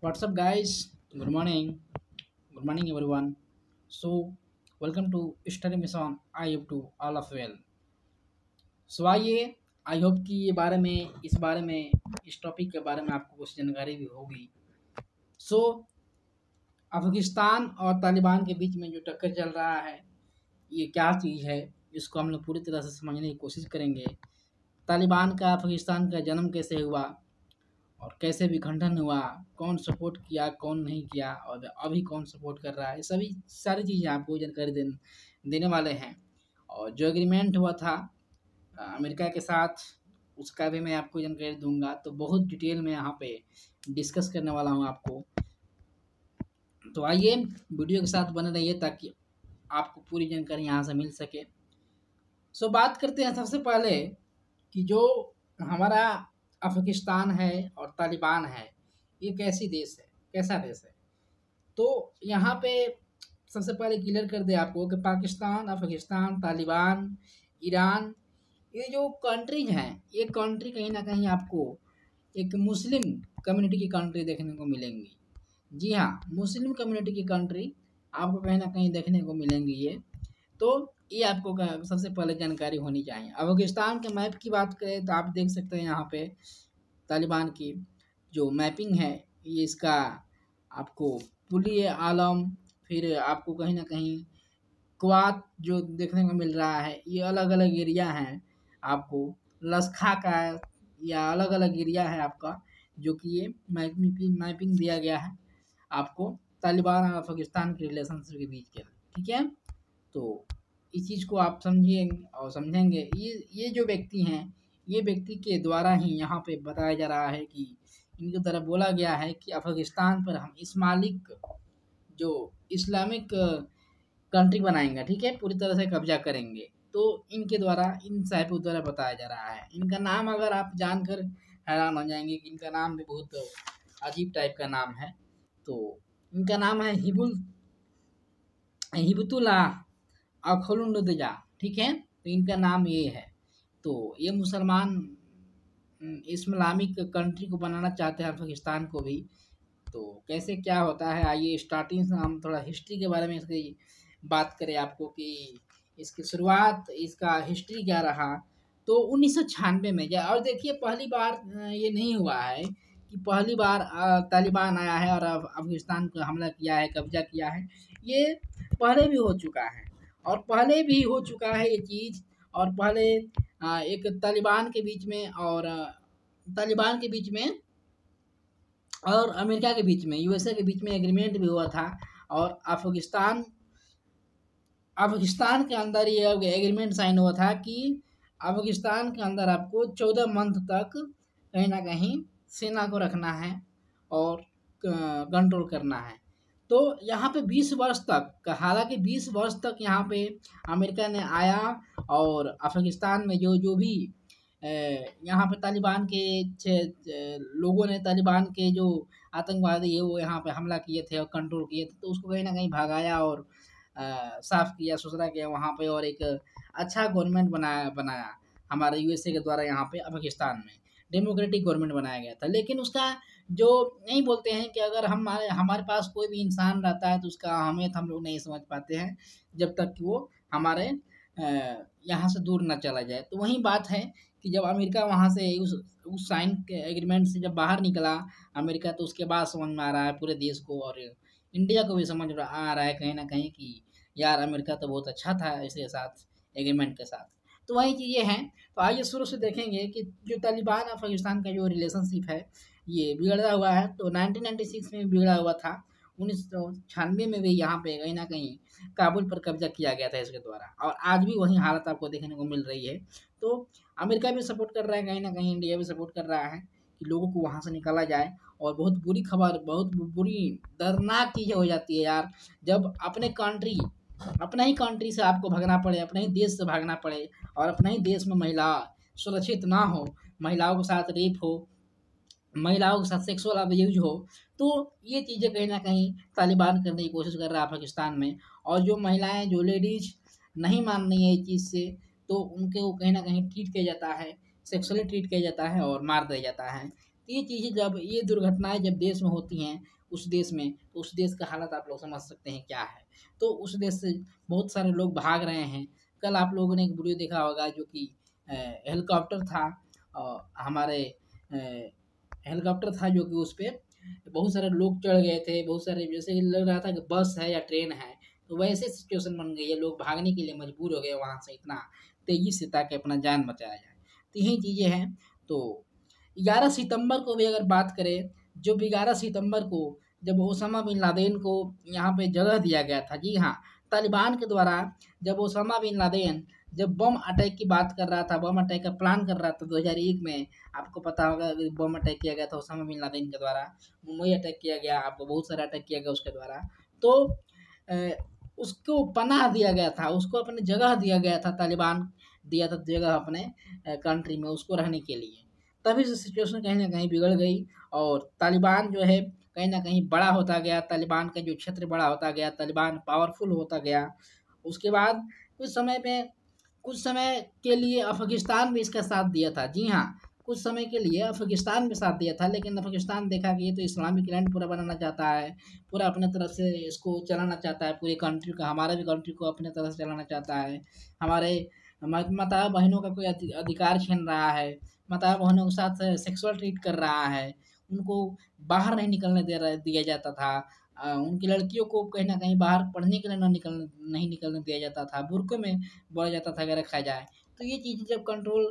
What's up, guys? Good morning. Good morning, everyone. So, welcome to Study Mission. I hope to all of well. सो आइए, I hope कि इस topic के बारे में आपको कुछ जानकारी भी होगी। सो अफगानिस्तान और तालिबान के बीच में जो टक्कर चल रहा है, ये क्या चीज़ है, इसको हम लोग पूरी तरह से समझने की कोशिश करेंगे। तालिबान का अफगानिस्तान का जन्म कैसे हुआ और कैसे विखंडन हुआ, कौन सपोर्ट किया, कौन नहीं किया और अभी कौन सपोर्ट कर रहा है, सभी सारी चीज़ें आपको जानकारी देने वाले हैं। और जो एग्रीमेंट हुआ था अमेरिका के साथ, उसका भी मैं आपको जानकारी दूंगा। तो बहुत डिटेल में यहाँ पे डिस्कस करने वाला हूँ आपको। तो आइए वीडियो के साथ बने रहिए ताकि आपको पूरी जानकारी यहाँ से मिल सके। सो बात करते हैं सबसे पहले कि जो हमारा अफगानिस्तान है और तालिबान है, ये कैसा देश है। तो यहाँ पे सबसे पहले क्लियर कर दे आपको कि पाकिस्तान, अफगानिस्तान, तालिबान, ईरान, ये जो कंट्रीज हैं, ये कंट्री कहीं ना कहीं आपको एक मुस्लिम कम्युनिटी की कंट्री देखने को मिलेंगी। जी हाँ, मुस्लिम कम्युनिटी की कंट्री आपको कहीं ना कहीं देखने को मिलेंगी ये। तो ये आपको सबसे पहले जानकारी होनी चाहिए। अफगानिस्तान के मैप की बात करें तो आप देख सकते हैं यहाँ पे तालिबान की जो मैपिंग है, ये इसका आपको पुलिय आलम, फिर आपको कहीं ना कहीं कुवात जो देखने को मिल रहा है, ये अलग अलग एरिया हैं। आपको लस्खा का या अलग अलग एरिया है आपका, जो कि ये मैपिंग दिया गया है आपको तालिबान और अफगानिस्तान के रिलेशनशिप के बीच के। ठीक है, तो इस चीज़ को आप समझिए और समझेंगे। ये जो व्यक्ति हैं, ये व्यक्ति के द्वारा ही यहाँ पे बताया जा रहा है कि इनकी तरफ बोला गया है कि अफगानिस्तान पर हम इस्लामिक कंट्री बनाएंगे। ठीक है, पूरी तरह से कब्जा करेंगे। तो इनके द्वारा, इन साहिबों द्वारा बताया जा रहा है। इनका नाम अगर आप जानकर हैरान हो जाएंगे कि इनका नाम भी बहुत अजीब टाइप का नाम है। तो इनका नाम है हिबतुल्लाह अखलुंडजा। ठीक है, तो इनका नाम ये है। तो ये मुसलमान इस्लामिक कंट्री को बनाना चाहते हैं, अफगानिस्तान को भी। तो कैसे क्या होता है, आइए स्टार्टिंग से हम थोड़ा हिस्ट्री के बारे में इसकी बात करें आपको कि इसकी शुरुआत, इसका हिस्ट्री क्या रहा। तो 1996 में और देखिए, पहली बार ये नहीं हुआ है कि पहली बार तालिबान आया है और अफगानिस्तान पर हमला किया है, कब्जा किया है। ये पहले भी हो चुका है ये चीज़। और पहले एक तालिबान के बीच में और अमेरिका के बीच में, यूएसए के बीच में एग्रीमेंट भी हुआ था। और अफगानिस्तान के अंदर ये एग्रीमेंट साइन हुआ था कि अफगानिस्तान के अंदर आपको 14 मंथ तक कहीं ना कहीं सेना को रखना है और कंट्रोल करना है। तो यहाँ पे 20 वर्ष तक, हालांकि 20 वर्ष तक यहाँ पे अमेरिका ने आया और अफगानिस्तान में जो भी यहाँ पे तालिबान के लोगों ने, तालिबान के जो आतंकवादी है, वो यहाँ पे हमला किए थे और कंट्रोल किए थे। तो उसको कहीं ना कहीं भगाया और साफ किया, सुथरा किया वहाँ पे, और एक अच्छा गवर्नमेंट बनाया हमारे यूएसए के द्वारा। यहाँ पे अफगानिस्तान में डेमोक्रेटिक गवर्नमेंट बनाया गया था। लेकिन उसका जो नहीं बोलते हैं कि अगर हमारे पास कोई भी इंसान रहता है तो उसका अहमियत हम लोग नहीं समझ पाते हैं जब तक कि वो हमारे यहाँ से दूर ना चला जाए। तो वही बात है कि जब अमेरिका वहाँ से उस साइन के एग्रीमेंट से जब बाहर निकला अमेरिका, तो उसके बाद समझ में आ रहा है पूरे देश को और इंडिया को भी समझ आ रहा है कहीं ना कहीं कि यार अमेरिका तो बहुत अच्छा था इसके साथ, एग्रीमेंट के साथ। तो वही चीज़ें हैं। तो आइए शुरू से देखेंगे कि जो तालिबान अफगानिस्तान का जो रिलेशनशिप है, ये बिगड़ा हुआ है। तो 1996 में बिगड़ा हुआ था। 1996 में भी यहाँ पे कहीं ना कहीं काबुल पर कब्जा किया गया था इसके द्वारा, और आज भी वही हालत आपको देखने को मिल रही है। तो अमेरिका भी सपोर्ट कर रहा है, कहीं ना कहीं इंडिया भी सपोर्ट कर रहा है कि लोगों को वहाँ से निकाला जाए। और बहुत बुरी खबर, बहुत बुरी दर्दनाक चीज़ें हो जाती है यार, जब अपना ही कंट्री से आपको भागना पड़े, अपने ही देश से भागना पड़े, और अपने ही देश में महिला सुरक्षित ना हो, महिलाओं के साथ रेप हो, महिलाओं के साथ सेक्सुअल अब्यूज हो। तो ये चीज़ें कहीं ना कहीं तालिबान करने की कोशिश कर रहा है पाकिस्तान में। और जो महिलाएं, जो लेडीज नहीं मान रही है इस चीज़ से, तो उनको कहीं ना कहीं ट्रीट किया जाता है, सेक्सुअली ट्रीट किया जाता है और मार दिया जाता है। तो ये चीज़ें जब ये दुर्घटनाएं जब देश में होती हैं उस देश में, तो उस देश का हालत आप लोग समझ सकते हैं क्या है। तो उस देश से बहुत सारे लोग भाग रहे हैं। कल आप लोगों ने एक वीडियो देखा होगा जो कि हेलीकॉप्टर था, हमारे हेलीकॉप्टर था जो कि उस पे बहुत सारे लोग चढ़ गए थे, बहुत सारे जैसे कि लग रहा था कि बस है या ट्रेन है, तो वैसे सिचुएशन बन गई है, लोग भागने के लिए मजबूर हो गए वहाँ से इतना तेजी से ताकि अपना जान बचाया जाए। तो यही चीज़ें हैं। तो 11 सितंबर को भी अगर बात करें, जो 11 सितंबर को जब ओसामा बिन लादेन को यहाँ पे जगह दिया गया था, जी हाँ, तालिबान के द्वारा जब ओसामा बिन लादेन जब बम अटैक की बात कर रहा था, बम अटैक का प्लान कर रहा था 2001 में, आपको पता होगा कि बम अटैक किया गया था ओसामा बिन लादेन के द्वारा, मुंबई अटैक किया गया, आपको बहुत सारा अटैक किया गया उसके द्वारा। तो उसको पनाह दिया गया था, उसको अपनी जगह दिया गया था, तालिबान दिया था जगह अपने कंट्री में उसको रहने के लिए। तभी से सिचुएशन कहीं ना कहीं बिगड़ गई और तालिबान जो है कहीं ना कहीं बड़ा होता गया, तालिबान का जो क्षेत्र बड़ा होता गया, तालिबान पावरफुल होता गया। उसके बाद कुछ समय के लिए अफगानिस्तान भी इसका साथ दिया था, जी हाँ, कुछ समय के लिए अफगानिस्तान भी साथ दिया था, लेकिन अफगानिस्तान देखा कि ये तो इस्लामिक लैंड पूरा बनाना चाहता है, पूरा अपने तरफ से इसको चलाना चाहता है, पूरी कंट्री का, हमारा भी कंट्री को अपने तरफ से चलाना चाहता है, हमारे माता बहनों का कोई अधिकार छीन रहा है, माता बहनों के साथ सेक्सुअल ट्रीट कर रहा है, उनको बाहर नहीं निकलने दिया जाता था, उनकी लड़कियों को कहीं ना कहीं बाहर पढ़ने के लिए नहीं निकलने दिया जाता था, बुरक़े में बोला जाता था अगर रखा जाए। तो ये चीज़ें जब कंट्रोल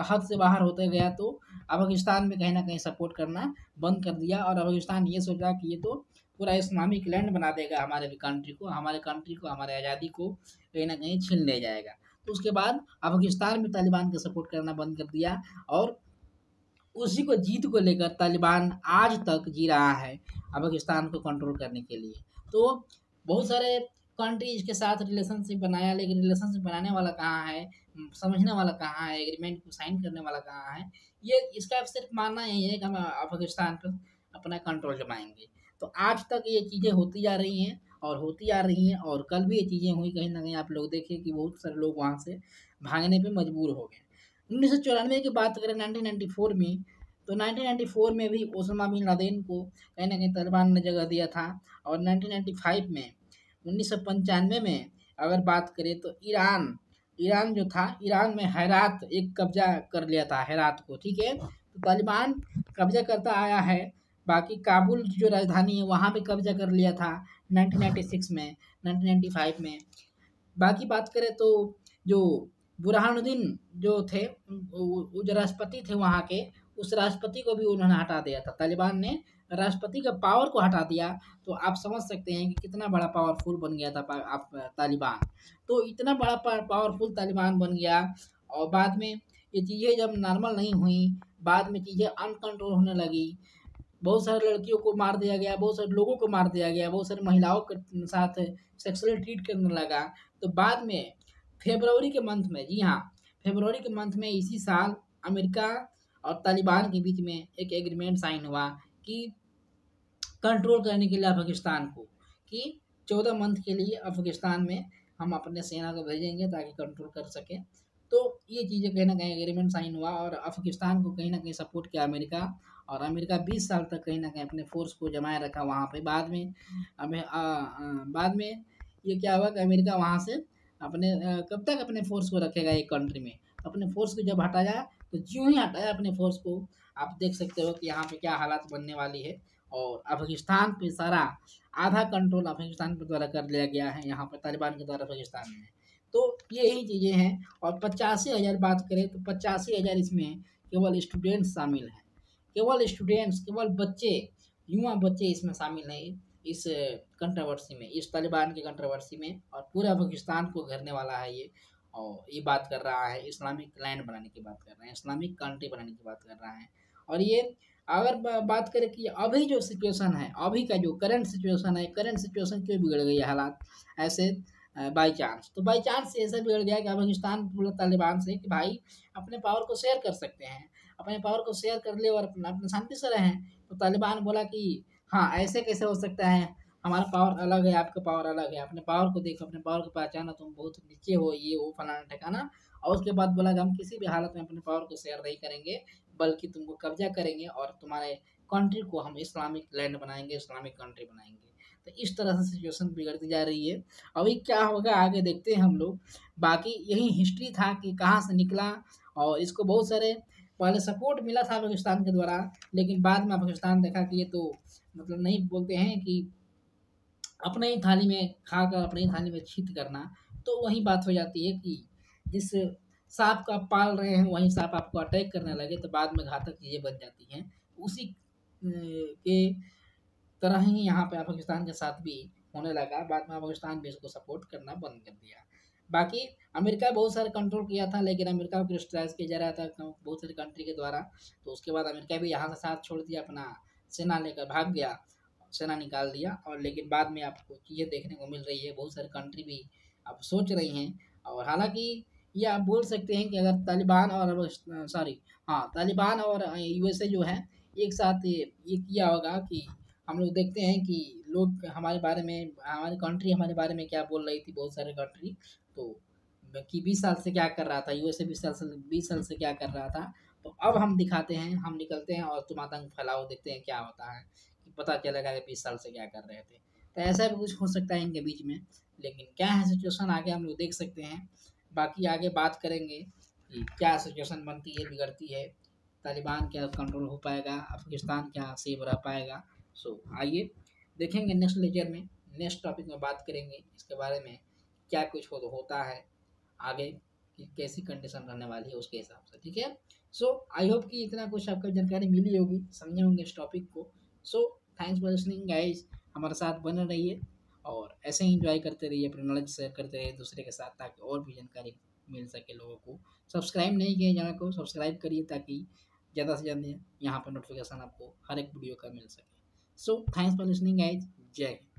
हद से बाहर होते गया तो अफगानिस्तान में कहीं ना कहीं सपोर्ट करना बंद कर दिया और अफगानिस्तान ये सोचा कि ये तो पूरा इस्लामिक लैंड बना देगा हमारे कंट्री को, हमारे आज़ादी को कहीं ना कहीं छीन ले जाएगा। तो उसके बाद अफगानिस्तान में तालिबान का सपोर्ट करना बंद कर दिया और उसी को जीत को लेकर तालिबान आज तक जी रहा है अफगानिस्तान को कंट्रोल करने के लिए। तो बहुत सारे कंट्रीज के साथ रिलेशनशिप बनाया, लेकिन रिलेशनशिप बनाने वाला कहाँ है, समझने वाला कहाँ है, एग्रीमेंट को साइन करने वाला कहाँ है। ये इसका सिर्फ मानना यही है कि हम अफगानिस्तान पर अपना कंट्रोल जमाएंगे। तो आज तक ये चीज़ें होती जा रही हैं और होती आ रही हैं और कल भी ये चीज़ें हुई, कहीं ना कहीं आप लोग देखें कि बहुत सारे लोग वहाँ से भागने पर मजबूर हो गए। 1994 की बात करें 1994 में, तो 1994 में भी ओसामा बिन लादेन को कहीं ना कहीं तालिबान ने जगह दिया था। और 1995 में 1995 में अगर बात करें तो ईरान जो था, ईरान में हेरात एक कब्जा कर लिया था, हेरात को, ठीक है। तो तालिबान कब्जा करता आया है, बाकी काबुल जो राजधानी है वहाँ पे कब्जा कर लिया था 1996 में, 1995 में। बाकी बात करें तो जो बुरहानुद्दीन जो थे, वो जो राष्ट्रपति थे वहाँ के, उस राष्ट्रपति को भी उन्होंने हटा दिया था, तालिबान ने राष्ट्रपति का पावर को हटा दिया। तो आप समझ सकते हैं कि कितना बड़ा पावरफुल बन गया था आप तालिबान। तो इतना बड़ा पावरफुल तालिबान बन गया और बाद में ये चीज़ें जब नॉर्मल नहीं हुई, बाद में चीज़ें अनकंट्रोल होने लगी, बहुत सारे लड़कियों को मार दिया गया, बहुत सारे लोगों को मार दिया गया, बहुत सारी महिलाओं के साथ सेक्सुअल ट्रीट करने लगा। तो बाद में फरवरी के मंथ में, जी हाँ, फरवरी के मंथ में इसी साल अमेरिका और तालिबान के बीच में एक एग्रीमेंट साइन हुआ कि कंट्रोल करने के लिए अफगानिस्तान को, कि 14 मंथ के लिए अफगानिस्तान में हम अपने सेना को भेजेंगे ताकि कंट्रोल कर सकें। तो ये चीज़ें कहीं ना कहीं एग्रीमेंट साइन हुआ और अफगानिस्तान को कहीं ना कहीं सपोर्ट किया अमेरिका, और अमेरिका 20 साल तक कहीं ना कहीं अपने फोर्स को जमाए रखा वहाँ पे। बाद में ये क्या हुआ कि अमेरिका वहाँ से कब तक अपने फोर्स को रखेगा एक कंट्री में, अपने फोर्स को जब हटाया, तो ज्यों ही हटाया अपने फोर्स को, आप देख सकते हो कि यहाँ पे क्या हालात बनने वाली है। और अफगानिस्तान पे सारा आधा कंट्रोल अफगानिस्तान के द्वारा कर लिया गया है, यहाँ पर तालिबान के द्वारा अफगानिस्तान में। तो यही चीज़ें हैं। और 85,000 बात करें तो 85,000 इसमें केवल स्टूडेंट्स शामिल हैं, केवल बच्चे, युवा बच्चे इसमें शामिल हैं इस कंट्रोवर्सी में, इस तालिबान की कंट्रोवर्सी में। और पूरा अफगानिस्तान को घेरने वाला है ये, और ये बात कर रहा है इस्लामिक लैंड बनाने की बात कर रहे हैं, इस्लामिक कंट्री बनाने की बात कर रहा है। और ये अगर बात करें कि अभी जो सिचुएशन है, अभी का जो करंट सिचुएशन है, करंट सिचुएशन क्यों बिगड़ गई है हालात ऐसे बाई चांस, तो बाई चांस ऐसा बिगड़ गया कि अफगानिस्तान बोला तालिबान से कि भाई अपने पावर को शेयर कर सकते हैं, अपने पावर को शेयर कर ले और अपने शांति से रहें। तो तालिबान बोला कि हाँ, ऐसे कैसे हो सकता है, हमारा पावर अलग है, आपका पावर अलग है, अपने पावर को देखो, अपने पावर को पहचानो, तुम बहुत नीचे हो, ये वो फलाना ठिकाना। और उसके बाद बोला कि हम किसी भी हालत में अपने पावर को शेयर नहीं करेंगे, बल्कि तुमको कब्जा करेंगे और तुम्हारे कंट्री को हम इस्लामिक लैंड बनाएंगे, इस्लामिक कंट्री बनाएंगे। तो इस तरह से सिचुएशन बिगड़ती जा रही है। अभी क्या होगा आगे देखते हैं हम लोग। बाकी यही हिस्ट्री था कि कहाँ से निकला, और इसको बहुत सारे पहले सपोर्ट मिला था पाकिस्तान के द्वारा, लेकिन बाद में पाकिस्तान देखा कि ये तो मतलब नहीं, बोलते हैं कि अपने ही थाली में खाकर अपने ही थाली में छीत करना। तो वही बात हो जाती है कि जिस सांप को आप पाल रहे हैं वही सांप आपको अटैक करने लगे तो बाद में घातक चीज़ें बन जाती हैं। उसी के तरह ही यहाँ पे पाकिस्तान के साथ भी होने लगा। बाद में पाकिस्तान भी इसको सपोर्ट करना बंद कर दिया। बाकी अमेरिका बहुत सारे कंट्रोल किया था, लेकिन अमेरिका को क्रिटिसाइज किया जा रहा था बहुत सारी कंट्री के द्वारा। तो उसके बाद अमेरिका भी यहाँ से साथ छोड़ दिया, अपना सेना लेकर भाग गया, सेना निकाल दिया। और लेकिन बाद में आपको चीज़ें देखने को मिल रही है, बहुत सारी कंट्री भी अब सोच रही हैं। और हालांकि ये आप बोल सकते हैं कि अगर तालिबान और तालिबान और यूएसए जो है एक साथ ये किया होगा कि हम लोग देखते हैं कि लोग हमारे बारे में, हमारी कंट्री हमारे बारे में क्या बोल रही थी, बहुत सारे कंट्री तो कि 20 साल से क्या कर रहा था यूएसए, 20 साल से क्या कर रहा था। तो अब हम दिखाते हैं, हम निकलते हैं और तुम आतंक फैलाओ, देखते हैं क्या होता है, कि पता चलेगा कि 20 साल से क्या कर रहे थे। तो ऐसा भी कुछ हो सकता है इनके बीच में, लेकिन क्या है सिचुएशन आगे हम लोग देख सकते हैं। बाकी आगे बात करेंगे कि क्या सिचुएशन बनती है, बिगड़ती है, तालिबान क्या कंट्रोल हो पाएगा, अफगानिस्तान क्या सेफ रह पाएगा। सो आइए देखेंगे नेक्स्ट लेक्चर में, नेक्स्ट टॉपिक में बात करेंगे इसके बारे में, क्या कुछ होता है आगे, कि कैसी कंडीशन रहने वाली है उसके हिसाब से। ठीक है। सो आई होप कि इतना कुछ आपको जानकारी मिली होगी, समझे होंगे इस टॉपिक को। So thanks for listening guys, हमारे साथ बने रहिए और ऐसे ही इंजॉय करते रहिए, अपनी नॉलेज शेयर करते रहिए दूसरे के साथ, ताकि और भी जानकारी मिल सके लोगों को। सब्सक्राइब नहीं किए चैनल को सब्सक्राइब करिए, ताकि ज़्यादा से ज़्यादा यहाँ पर नोटिफिकेशन आपको हर एक वीडियो का मिल सके। So thanks for listening guys, जय हिंद।